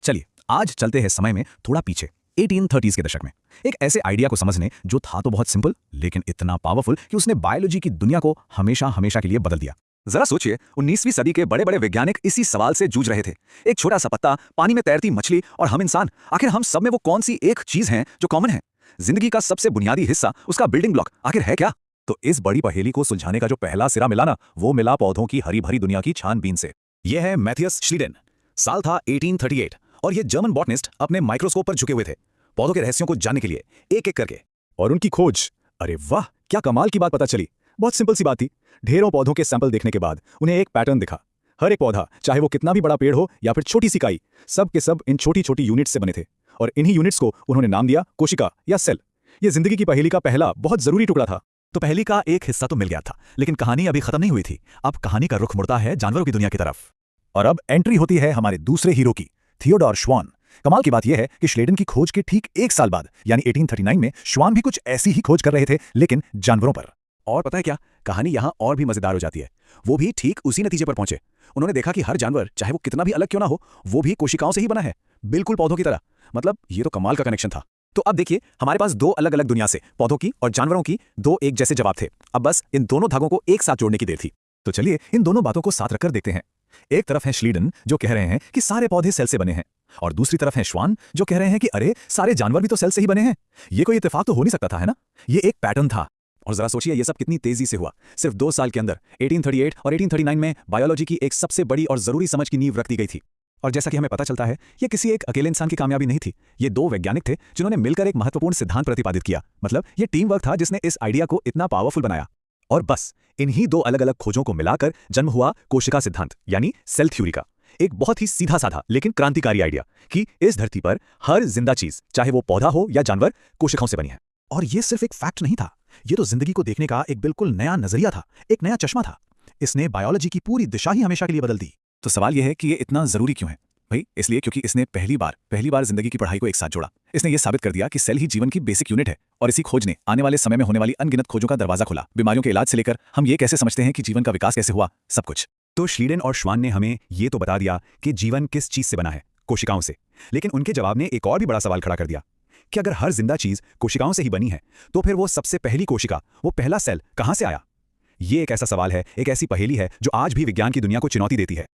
चलिए आज चलते हैं समय में थोड़ा पीछे 1830s के दशक में एक ऐसे आइडिया को समझने जो था तो बहुत सिंपल लेकिन इतना पावरफुल कि उसने बायोलॉजी की दुनिया को हमेशा हमेशा के लिए बदल दिया। जरा सोचिए 19वीं सदी के बड़े बड़े वैज्ञानिक इसी सवाल से जूझ रहे थे। एक छोटा सा पत्ता, पानी में तैरती मछली और हम इंसान, आखिर हम सब में वो कौन सी एक चीज है जो कॉमन है? जिंदगी का सबसे बुनियादी हिस्सा, उसका बिल्डिंग ब्लॉक आखिर है क्या? तो इस बड़ी पहेली को सुलझाने का जो पहला सिरा मिला ना, वो मिला पौधों की हरी भरी दुनिया की छानबीन से। यह है मैथियस श्लीडेन। साल था 1838 और ये जर्मन बॉटनिस्ट अपने माइक्रोस्कोप पर झुके हुए थे पौधों के रहस्यों को जानने के लिए, एक एक करके। और उनकी खोज, अरे वाह क्या कमाल की बात पता चली। बहुत सिंपल सी बात थी। ढेरों पौधों के सैंपल देखने के बाद उन्हें एक पैटर्न दिखा। हर एक पौधा, चाहे वो कितना भी बड़ा पेड़ हो या फिर छोटी सी इकाई, सब के सब इन छोटी छोटी यूनिट्स से बने थे। और इन्हीं यूनिट्स को उन्होंने नाम दिया कोशिका या सेल। ये जिंदगी की पहेली का पहला बहुत जरूरी टुकड़ा था। तो पहेली का एक हिस्सा तो मिल गया था, लेकिन कहानी अभी खत्म नहीं हुई थी। अब कहानी का रुख मुड़ता है जानवरों की दुनिया की तरफ। और अब एंट्री होती है हमारे दूसरे हीरो की, थियोडोर श्वान। कमाल की बात यह है कि श्लेडन की खोज के ठीक एक साल बाद यानी 1839 में श्वान भी कुछ ऐसी ही खोज कर रहे थे, लेकिन जानवरों पर। और पता है क्या, कहानी यहां और भी मजेदार हो जाती है। वो भी ठीक उसी नतीजे पर पहुंचे। उन्होंने देखा कि हर जानवर, चाहे वो कितना भी अलग क्यों ना हो, वो भी कोशिकाओं से ही बना है, बिल्कुल पौधों की तरह। मतलब ये तो कमाल का कनेक्शन था। तो अब देखिए, हमारे पास दो अलग अलग दुनिया से, पौधों की और जानवरों की, दो एक जैसे जवाब थे। अब बस इन दोनों धागों को एक साथ जोड़ने की देर थी। तो चलिए इन दोनों बातों को साथ रखकर देखते हैं। एक तरफ है श्लीडन जो कह रहे हैं कि सारे पौधे सेल से बने हैं, और दूसरी तरफ है श्वान जो कह रहे हैं कि अरे सारे जानवर भी तो सेल से ही बने हैं। ये कोई इत्तेफाक तो हो नहीं सकता था, है ना? ये एक पैटर्न था। और जरा सोचिए ये सब कितनी तेजी से हुआ। सिर्फ 2 साल के अंदर 1838 और 1839 में बायोलॉजी की एक सबसे बड़ी और जरूरी समझ की नींव रख दी गई थी। और जैसा कि हमें पता चलता है, ये किसी एक अकेले इंसान की कामयाबी नहीं थी। ये दो वैज्ञानिक थे जिन्होंने मिलकर एक महत्वपूर्ण सिद्धांत प्रतिपादित किया। मतलब ये टीम वर्क था जिसने इस आइडिया को इतना पावरफुल बनाया। और बस इन्हीं दो अलग अलग खोजों को मिलाकर जन्म हुआ कोशिका सिद्धांत यानी सेल थ्योरी का। एक बहुत ही सीधा साधा लेकिन क्रांतिकारी आइडिया कि इस धरती पर हर जिंदा चीज, चाहे वो पौधा हो या जानवर, कोशिकाओं से बनी है। और ये सिर्फ एक फैक्ट नहीं था, ये तो जिंदगी को देखने का एक बिल्कुल नया नजरिया था, एक नया चश्मा था। इसने बायोलॉजी की पूरी दिशा ही हमेशा के लिए बदल दी। तो सवाल यह है कि ये इतना जरूरी क्यों है? भाई इसलिए क्योंकि इसने पहली बार जिंदगी की पढ़ाई को एक साथ जोड़ा। इसने ये साबित कर दिया कि सेल ही जीवन की बेसिक यूनिट है। और इसी खोज ने आने वाले समय में होने वाली अनगिनत खोजों का दरवाजा खोला। बीमारियों के इलाज से लेकर हम ये कैसे समझते हैं कि जीवन का विकास कैसे हुआ, सब कुछ। तो श्लीडन और श्वान ने हमें ये तो बता दिया कि जीवन किस चीज से बना है, कोशिकाओं से। लेकिन उनके जवाब ने एक और भी बड़ा सवाल खड़ा कर दिया कि अगर हर जिंदा चीज कोशिकाओं से ही बनी है, तो फिर वो सबसे पहली कोशिका, वो पहला सेल कहां से आया? ये एक ऐसा सवाल है, एक ऐसी पहेली है जो आज भी विज्ञान की दुनिया को चुनौती देती है।